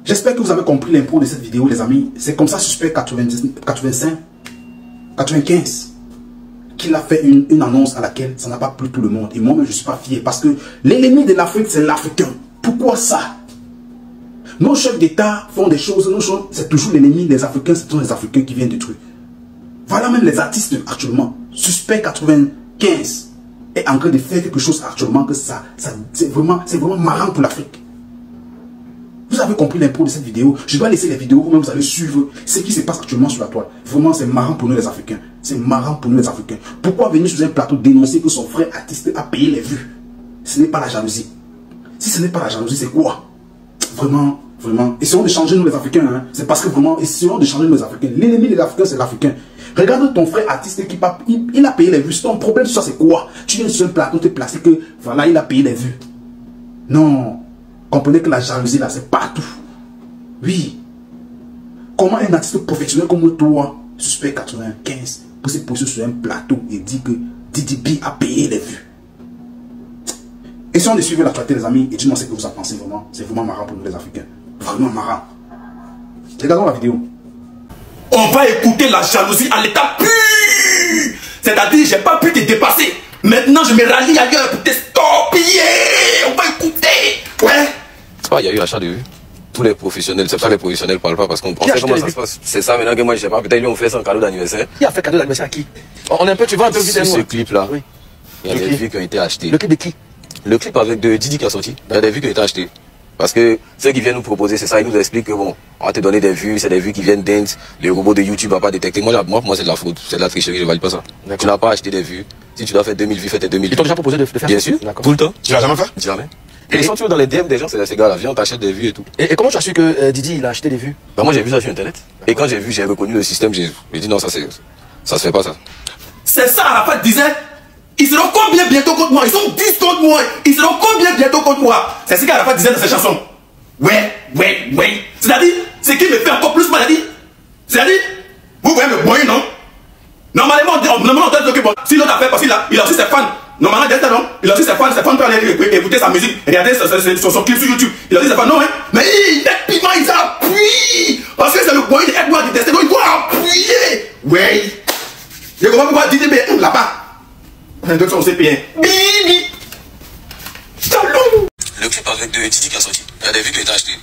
J'espère que vous avez compris l'impro de cette vidéo, les amis. C'est comme ça, Suspect 95, qu'il a fait une annonce à laquelle ça n'a pas plu tout le monde. Et moi-même, je ne suis pas fier. Parce que l'ennemi de l'Afrique, c'est l'Africain. Pourquoi ça? Nos chefs d'État font des choses, c'est toujours l'ennemi des Africains, ce sont les Africains qui viennent détruire. Voilà même les artistes actuellement. Suspect 95 est en train de faire quelque chose actuellement que c'est vraiment marrant pour l'Afrique. Vous avez compris l'impro de cette vidéo. Je dois laisser les vidéos, vous-même vous allez suivre ce qui se passe actuellement sur la toile. Vraiment, c'est marrant pour nous les Africains. C'est marrant pour nous les Africains. Pourquoi venir sur un plateau dénoncer que son frère artiste a payé les vues? Ce n'est pas la jalousie. Si ce n'est pas la jalousie, c'est quoi? Vraiment, vraiment. Essayons de changer nous les Africains. Hein. C'est parce que vraiment, essayons de changer nous les Africains. L'ennemi des Africains, c'est l'Africain. Regarde ton frère artiste il a payé les vues. Ton problème sur ça, c'est quoi? Tu viens sur un plateau te placer que voilà, il a payé les vues. Non. Comprenez que la jalousie là, c'est partout. Oui. Comment un artiste professionnel comme toi, Suspect 95, peut se poser sur un plateau et dire que Didi B a payé les vues? Essayons de suivre l'actualité, les amis, et dis-moi ce que vous en pensez vraiment. C'est vraiment marrant pour nous les Africains. Vraiment marrant. Regardons la vidéo. On va écouter la jalousie à l'état pur. C'est-à-dire, j'ai pas pu te dépasser. Maintenant, je me rallie ailleurs pour t'estorpiller. On va écouter. Ouais. Il y a eu achat de vues. Tous les professionnels, c'est ça les professionnels ne parlent pas parce qu'on sait comment ça se passe. C'est ça maintenant que moi je sais pas. Peut-être lui on fait son cadeau d'anniversaire. Qui a fait cadeau d'anniversaire à qui? On est un peu, tu vois un peu vite. Ce clip là, oui. Il y a des vues qui ont été achetées. Le clip de qui? Le clip avec de Didi qui a sorti. Il y a des vues qui ont été achetées. Parce que ceux qui viennent nous proposer, c'est ça, ils nous expliquent que bon, on va te donner des vues, c'est des vues qui viennent d'Inde, le robot de YouTube va pas détecter. Moi c'est de la faute, c'est de la tricherie, je valide pas ça. Tu n'as pas acheté des vues. Si tu dois faire 2000 vues, fais tes 2000 vues. Ils t'ont déjà proposé de faire ça? Bien sûr, tout le temps. Tu l'as jamais fait? Jamais. Et ils sont toujours dans les DM des gens, c'est ces gars-là, viens, on t'achète des vues et tout. Et comment tu as su que Didi il a acheté des vues? Bah moi j'ai vu ça sur internet. Et quand j'ai vu, j'ai reconnu le système, j'ai dit non, ça se fait pas ça. C'est ça, Arafat disait, ils seront combien bientôt contre moi? Ils sont 10 contre moi. Ils seront combien bientôt contre moi? C'est ce qu'Arafat disait dans ses chansons. Ouais. C'est-à-dire, ce qui me fait encore plus mal, c'est-à-dire, vous voyez me boyer, non? Normalement, on doit dire que bon, si l'autre a fait parce qu'il a aussi ses fans. Normalement, non, il a aussi ses fans peuvent aller écouter sa musique, regarder son clip sur YouTube. Il a aussi ses fans, non, hein? Mais il est piment, il appuie! Parce que c'est le boy de Edouard détesté, donc il doit appuyer! Ouais! Je comprends pourquoi Didi B là-bas. Donc ça, on sait bien. Bibi! Chalou! Le clip avec de Didi qui a sorti, il y a des vues qui ont été achetées.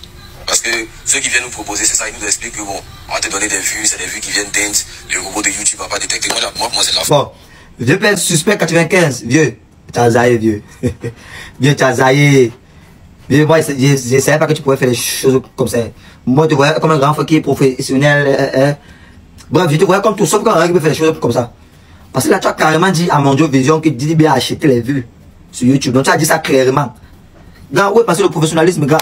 Parce que ceux qui viennent nous proposer, c'est ça, ils nous expliquent que bon, on va te donner des vues, c'est des vues qui viennent d'Inde, le robot de YouTube va pas détecter. Moi c'est de la faute. Bon, vieux père Suspect 95, vieux, t'as zaillé, vieux. Vieux, t'as zaillé. Vieux, moi, je savais pas que tu pouvais faire des choses comme ça. Moi, tu voyais comme un grand frère qui est professionnel. Bref, je te voyais comme tout, sauf quand un qui peut faire des choses comme ça. Parce que là, tu as carrément dit à Mondio Vision que Didi B a acheté les vues sur YouTube. Donc, tu as dit ça clairement. Gars, où est passé le professionnalisme, gars?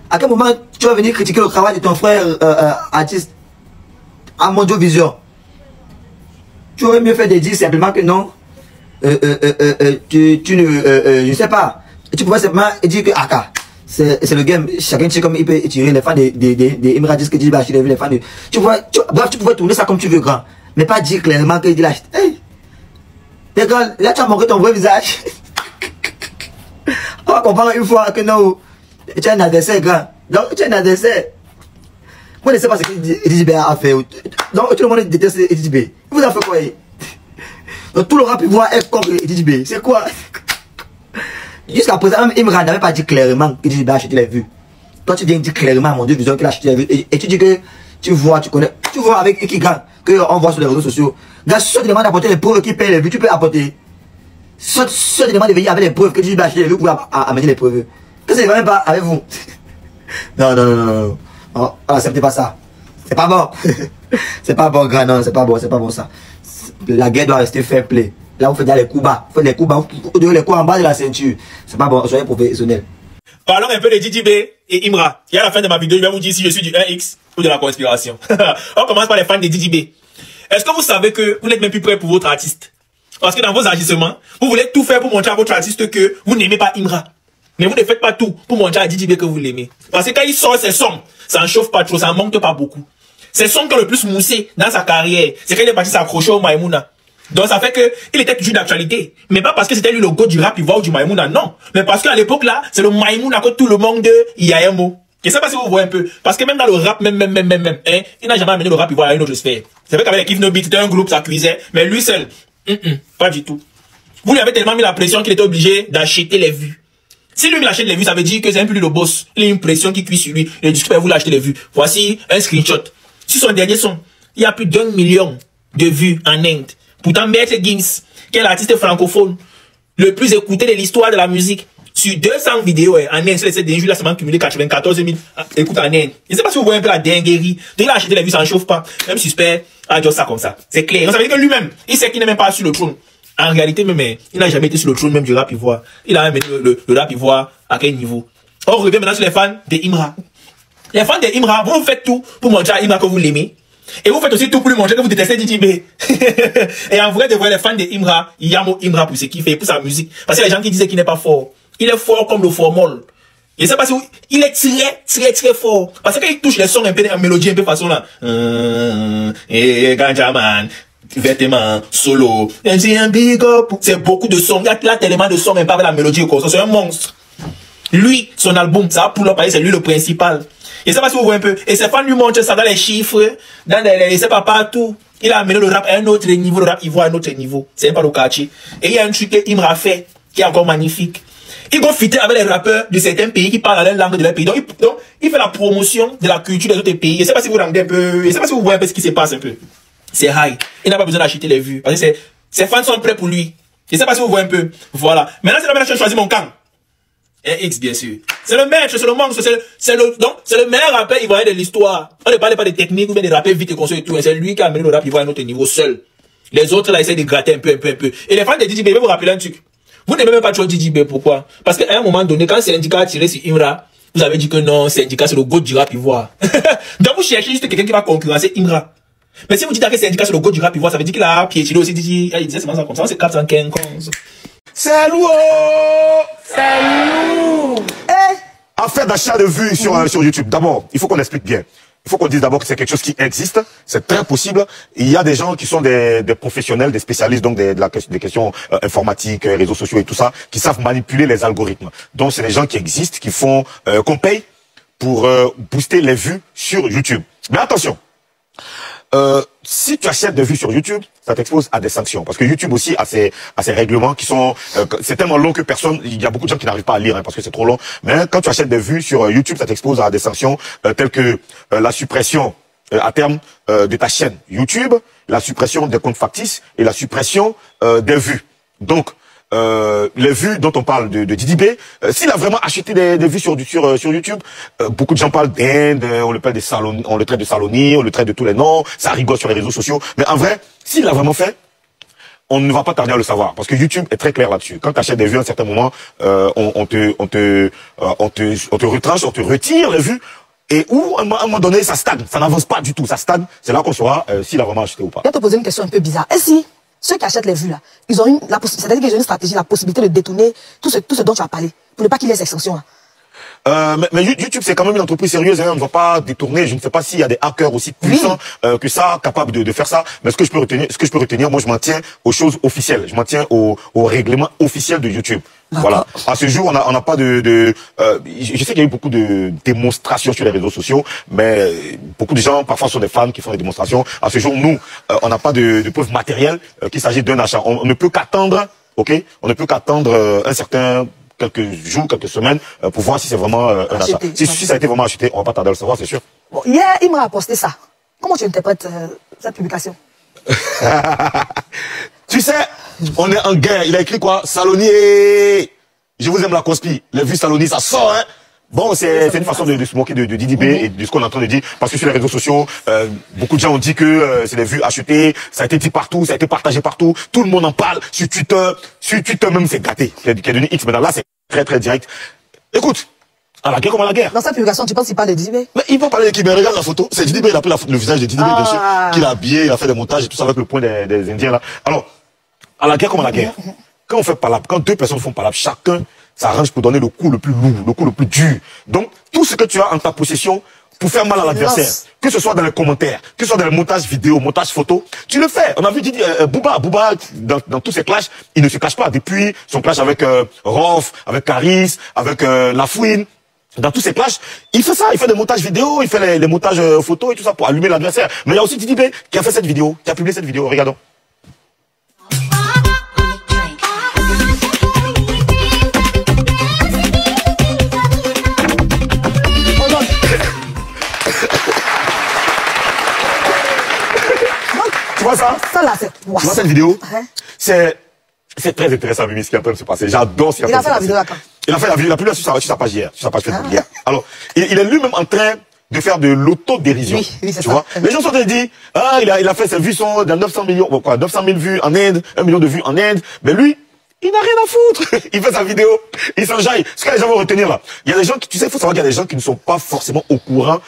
À quel moment tu vas venir critiquer le travail de ton frère artiste à Mondio Vision? Tu aurais mieux fait de dire simplement que non. Je sais pas. Tu pouvais simplement dire que Aka, c'est le game. Chacun tire comme il peut tirer. Les fans des Imra disent que Didi B a acheté les fans de. Bref, tu pouvais tourner ça comme tu veux, grand. Mais pas dire clairement que Didi l'a acheté. Hey! Les gars, là tu as montré ton vrai visage. On va comprendre une fois que non. Tu as un adversaire, grand. Donc, tu as un adversaire. Moi, je ne sais pas ce que Didi B a fait. Donc, tout le monde déteste Didi B. Vous avez fait quoi? Donc, tout le rap, il voit être contre Didi B. C'est quoi? Jusqu'à présent, même Imran n'avait pas dit clairement que Didi B a acheté les vues. Toi, tu viens dire clairement, mon Dieu, disons qu'il a acheté les vues. Et tu dis que tu vois, tu connais. Tu vois avec qui, grand, qu'on voit sur les réseaux sociaux. Gars, si tu demandes d'apporter les preuves qui payent les vues, tu peux apporter. Si tu demandes de venir avec les preuves que Didi B a acheté les vues, vous pouvez amener les preuves. Que ça ne va même pas avec vous. Non. Oh, acceptez pas ça. C'est pas bon. C'est pas bon, grand, non, c'est pas bon ça. La guerre doit rester fair play. Là, vous faites les coups bas. Vous faites les coups bas, vous devez les coups en bas de la ceinture. C'est pas bon, soyez professionnels. Parlons un peu de Didi B et Imra. Et à la fin de ma vidéo, je vais vous dire si je suis du 1X ou de la conspiration. On commence par les fans de Didi B. Est-ce que vous savez que vous n'êtes même plus prêts pour votre artiste? Parce que dans vos agissements, vous voulez tout faire pour montrer à votre artiste que vous n'aimez pas Imra. Mais vous ne faites pas tout pour montrer à Didi B que vous l'aimez. Parce que quand il sort ses sons, ça en chauffe pas trop, ça en manque pas beaucoup. Ses sons qui ont le plus moussé dans sa carrière, c'est quand il est parti s'accrocher au Maïmouna. Donc ça fait que il était toujours d'actualité. Mais pas parce que c'était lui le go du rap, il va ou du Maïmouna, non. Mais parce qu'à l'époque là, c'est le Maïmouna que tout le monde y a un mot. Je sais pas si vous voyez un peu. Parce que même dans le rap, même, hein, il n'a jamais amené le rap ivoirien à une autre sphère. C'est vrai qu'avec les Kif No Beat, c'était un groupe, ça cuisait. Mais lui seul, pas du tout. Vous lui avez tellement mis la pression qu'il était obligé d'acheter les vues. Si lui il achète les vues, ça veut dire que c'est un peu lui le boss. Il a une pression qui cuit sur lui. Il dit, vous l'acheter les vues. Voici un screenshot. Sur son dernier son, il y a plus d'1 million de vues en Inde. Pourtant, Maître Gims, qui est l'artiste francophone le plus écouté de l'histoire de la musique, sur 200 vidéos en Inde, sur les 7 derniers jours, là, ça m'a cumulé 94 000 écoutes en Inde. Je ne sais pas si vous voyez un peu la dinguerie. Donc, il a acheté les vues, ça ne chauffe pas. Même suspect a dit ça comme ça. C'est clair. Donc, ça veut dire que lui-même, il sait qu'il n'est même pas sur le trône. En réalité, même, il n'a jamais été sur le trône même du rap ivoire. Il a même mis le rap ivoire à quel niveau. On revient maintenant sur les fans de Imra. Les fans de Imra, vous faites tout pour montrer à Imra que vous l'aimez. Et vous faites aussi tout pour lui montrer que vous détestez Didi B. Et en vrai, de voir les fans de Imra, il y a mot Imra pour ce qu'il fait, pour sa musique. Parce qu'il y a des gens qui disaient qu'il n'est pas fort. Il est fort comme le formol. Je ne sais pas si il est très fort. Parce qu'il touche les sons un peu, en mélodie un peu façon là. Et Ganjaman. Vêtements, solo, c'est beaucoup de sons. Il y a là tellement de sons, même pas avec la mélodie comme ça. C'est un monstre. Lui, son album, ça pour le c'est lui le principal. Et ça va si vous voyez un peu. Et ses fans lui montrent ça dans les chiffres, dans les, c'est pas partout. Il a amené le rap à un autre niveau, le rap ivoire à un autre niveau. C'est pas le quartier. Et il y a un truc que Imra fait, qui est encore magnifique. Il va fitter avec les rappeurs de certains pays qui parlent la langue de leur pays. Donc, il fait la promotion de la culture des autres pays. Je sais pas si vous rendez un peu, je sais pas si vous voyez un peu ce qui se passe un peu. C'est high. Il n'a pas besoin d'acheter les vues. Parce que ses fans sont prêts pour lui. Je ne sais pas si vous voyez un peu. Voilà. Maintenant, c'est la meilleure chose de choisir mon camp. Et X, bien sûr. C'est le maître, c'est le monstre, c'est le meilleur rappeur ivoirien de l'histoire. On ne parle pas de technique ou bien de rappeurs vite et construit et tout. C'est lui qui a amené le rap ivoirien à notre niveau seul. Les autres, là, essaient de gratter un peu. Et les fans de Didi B, vous rappeler un truc. Vous n'aimez même pas trop Didi B. Pourquoi? Parce qu'à un moment donné, quand Syndicat a tiré sur Imra, vous avez dit que non, Syndicat, c'est le goût du rap ivoire. Donc, vous cherchez juste quelqu'un qui va concurrencer Imra. Mais si vous dites que c'est indiqué sur le go du rap ivoire, ça veut dire qu'il a piétiné aussi. Il disait c'est comme ça, c'est 415. C'est lourd! C'est lourd! Affaire d'achat de vues sur YouTube. D'abord, il faut qu'on explique bien. Il faut qu'on dise d'abord que c'est quelque chose qui existe. C'est très possible. Il y a des gens qui sont des professionnels, des spécialistes donc des questions informatiques, réseaux sociaux et tout ça, qui savent manipuler les algorithmes. Donc c'est des gens qui existent, qui font qu'on paye pour booster les vues sur YouTube. Mais attention. Si tu achètes des vues sur YouTube, ça t'expose à des sanctions. Parce que YouTube aussi a ses règlements qui sont... c'est tellement long que il y a beaucoup de gens qui n'arrivent pas à lire parce que c'est trop long. Mais quand tu achètes des vues sur YouTube, ça t'expose à des sanctions telles que la suppression à terme de ta chaîne YouTube, la suppression des comptes factices et la suppression des vues. Donc, les vues dont on parle de Didi B, s'il a vraiment acheté des vues sur YouTube, beaucoup de gens parlent d'Inde, on le traite de Saloni, on le traite de tous les noms, ça rigole sur les réseaux sociaux. Mais en vrai, s'il l'a vraiment fait, on ne va pas tarder à le savoir, parce que YouTube est très clair là-dessus. Quand tu achètes des vues à un certain moment, on te retranche, on te retire les vues. Et où, à un moment donné, ça stagne, ça n'avance pas du tout, ça stagne. C'est là qu'on saura s'il a vraiment acheté ou pas. Je vais te poser une question un peu bizarre. Et si ceux qui achètent les vues là, ils ont c'est-à-dire qu'ils ont une stratégie, la possibilité de détourner tout ce dont tu as parlé, pour ne pas qu'il y ait exception. Mais YouTube, c'est quand même une entreprise sérieuse, hein, on ne va pas détourner. Je ne sais pas s'il y a des hackers aussi puissants que ça, capables de faire ça. Mais ce que je peux retenir, moi, je m'en tiens aux choses officielles. Je m'en tiens au règlement officiel de YouTube. Voilà. À ce jour, on n'a pas je sais qu'il y a eu beaucoup de démonstrations sur les réseaux sociaux, mais beaucoup de gens, parfois, sont des fans qui font des démonstrations. À ce jour, nous, on n'a pas de preuves matérielles qu'il s'agit d'un achat. On ne peut qu'attendre, on ne peut qu'attendre quelques jours, quelques semaines, pour voir si c'est vraiment un achat. Si ça a été vraiment acheté, on va pas tarder à le savoir, c'est sûr. Bon, hier, il m'a posté ça. Comment tu interprètes cette publication? Tu sais, on est en guerre. Il a écrit quoi? Saloni, je vous aime la conspi. Les vues Saloni, ça sort, hein. Bon, c'est une façon de se moquer de Didi B et de ce qu'on est en train de dire. Parce que sur les réseaux sociaux, beaucoup de gens ont dit que c'est des vues achetées. Ça a été dit partout, ça a été partagé partout. Tout le monde en parle. Sur Twitter même, c'est gâté. Qui a donné X, mais là, c'est très, très direct. Écoute, à la guerre comme à la guerre. Dans cette publication, tu penses qu'il parle de Didi B? Mais il va parler de qui? Mais regarde la photo. C'est Didi B, il a pris le visage de Didi B, bien sûr. Qu'il a habillé, il a fait des montages et tout ça avec le point des Indiens, là. Alors, à la guerre comme à la guerre. Quand on fait palabre, quand deux personnes font palabre, chacun s'arrange pour donner le coup le plus lourd, le coup le plus dur. Donc, tout ce que tu as en ta possession pour faire mal à l'adversaire, que ce soit dans les commentaires, que ce soit dans le montage vidéo, montage photo, tu le fais. On a vu Didi, Booba, dans tous ses clashs, il ne se cache pas. Depuis son clash avec Rof, avec Caris, avec Lafouine, dans tous ces clashs, il fait ça, il fait des montages vidéo, il fait les montages photos et tout ça pour allumer l'adversaire. Mais il y a aussi Didi B qui a fait cette vidéo, qui a publié cette vidéo, regardons. Tu vois ça? Ça là, c'est... Tu vois cette vidéo? C'est très intéressant, Mimi, ce qui est en train de se passer. J'adore ce qui est en train de se passer. Il a fait la vidéo là quand? Il a fait la vidéo, il a publié sur sa page hier, sur sa page Facebook hier. Alors, il est lui-même en train de faire de l'autodérision. Oui, c'est tu vois? Les gens sont dit, ah, il a fait ses vues sont dans 900 millions, quoi, 900 000 vues en Inde, 1 million de vues en Inde. Mais lui, il n'a rien à foutre. Il fait sa vidéo, il s'enjaille. Ce que les gens vont retenir là. Il y a des gens qui, tu sais, il faut savoir qu'il y a des gens qui ne sont pas forcément au courant,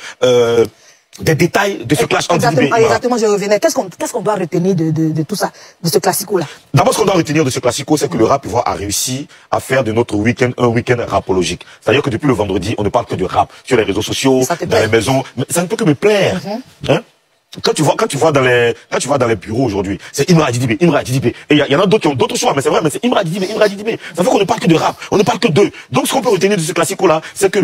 des détails de ce clash entre Didi B et Imra. Exactement, je revenais. Qu'est-ce qu'on doit retenir de tout ça, de ce classico-là? D'abord, ce qu'on doit retenir de ce classico, c'est que le rap Ivoire a réussi à faire de notre week-end un week-end rapologique. C'est-à-dire que depuis le vendredi, on ne parle que de rap sur les réseaux sociaux, dans les maisons. Mais ça ne peut que me plaire. Hein? Quand tu vois dans les bureaux aujourd'hui, c'est Imra Didi B, Imra Didi B. Et il y en a d'autres qui ont d'autres choix, mais c'est vrai, mais c'est Imra Didi B, Imra Didi B. Ça fait qu'on ne parle que de rap, on ne parle que d'eux. Donc ce qu'on peut retenir de ce classico-là, c'est que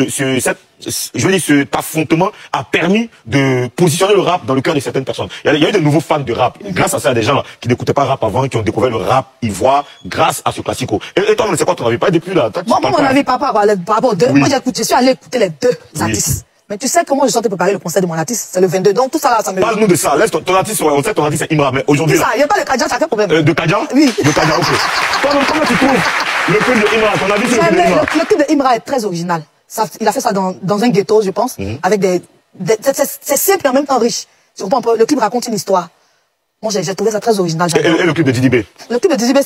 cet affrontement a permis de positionner le rap dans le cœur de certaines personnes. Il y a eu de nouveaux fans de rap. Grâce à ça, il y a des gens là, qui n'écoutaient pas rap avant, qui ont découvert le rap ivoire grâce à ce classico. Et toi, c'est quoi ton avis? Pas depuis là. Moi, mon avis, par rapport aux deux. Moi, je suis allé écouter les deux artistes. Mais tu sais comment je suis préparer le concert de mon artiste? C'est le 22. Donc tout ça là, ça me... Parle-nous de ça. Laisse ton artiste, on sait ton artiste c'est Imra, mais aujourd'hui... Il n'y a pas de Kadja, ça fait problème. De Kadja? Oui. De Kadja, ok. Comment tu trouves le clip de Imra? Ton avis sur le clip de Imra? Le clip de Imra est très original. Il a fait ça dans un ghetto, je pense, avec c'est simple et en même temps riche. Tu comprends un peu? Le clip raconte une histoire. Moi, j'ai trouvé ça très original. Et le clip de Didi B? Le clip de Didi B,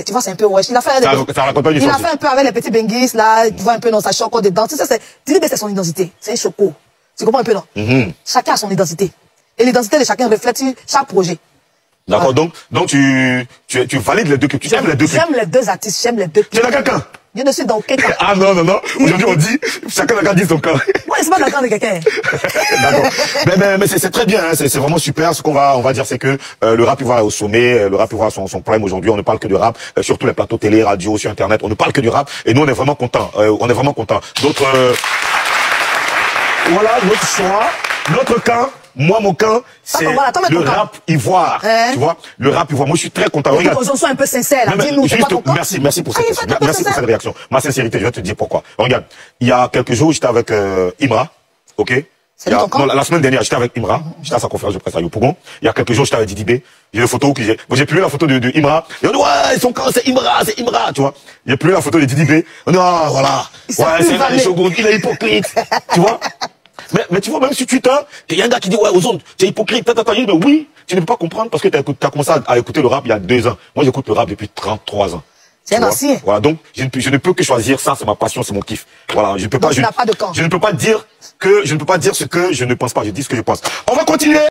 tu vois, c'est un peu wesh. Il a fait un peu avec les petits benguis, là, tu vois un peu dans sa choco dedans. Tu sais, Didi B, c'est son identité. C'est un choco. Tu comprends un peu, non? Chacun a son identité. Et l'identité de chacun reflète chaque projet. D'accord, voilà. Donc tu valides les deux clips. Tu aimes les deux clips? J'aime les deux artistes, j'aime les deux clips. Tu es dans quelqu'un? Je ne suis dans quelqu'un. Ah non. Aujourd'hui, on dit, chacun regarde son camp. Ouais, c'est pas d'accord de quelqu'un. D'accord. Mais c'est très bien, hein. C'est vraiment super. Ce qu'on va dire, c'est que le rap ivoire est au sommet. Le rap ivoire a son prime aujourd'hui. On ne parle que de rap. Sur tous les plateaux télé, radio, sur Internet. On ne parle que du rap. Et nous, on est vraiment contents. D'autres... Voilà, notre choix, notre camp. Moi, mon camp, c'est le rap ivoire. Tu vois, le rap ivoire. Moi, je suis très content. Regarde. Sois un peu sincère, là. Dis-nous, merci pour cette réaction. Ma sincérité, je vais te dire pourquoi. Regarde, il y a quelques jours, j'étais avec Imra, ok? La semaine dernière, j'étais avec Imra, j'étais à sa conférence de presse à Yopougon. Il y a quelques jours, j'étais avec Didi B. J'ai une photo que j'ai publié la photo de Imra. Et on dit, ouais, son camp, c'est Imra, tu vois. J'ai publié la photo de Didi B. On dit, ah, voilà. Ouais, c'est un shogun, il est hypocrite. Tu vois? Mais tu vois, même sur Twitter, il y a un gars qui dit, ouais, Ozone, tu es hypocrite, mais oui, tu ne peux pas comprendre parce que tu as commencé à écouter le rap il y a 2 ans. Moi, j'écoute le rap depuis 33 ans. C'est un ancien. Voilà, donc, je ne peux que choisir ça, c'est ma passion, c'est mon kiff. Voilà, je ne peux pas dire ce que je ne pense pas, je dis ce que je pense. On va continuer.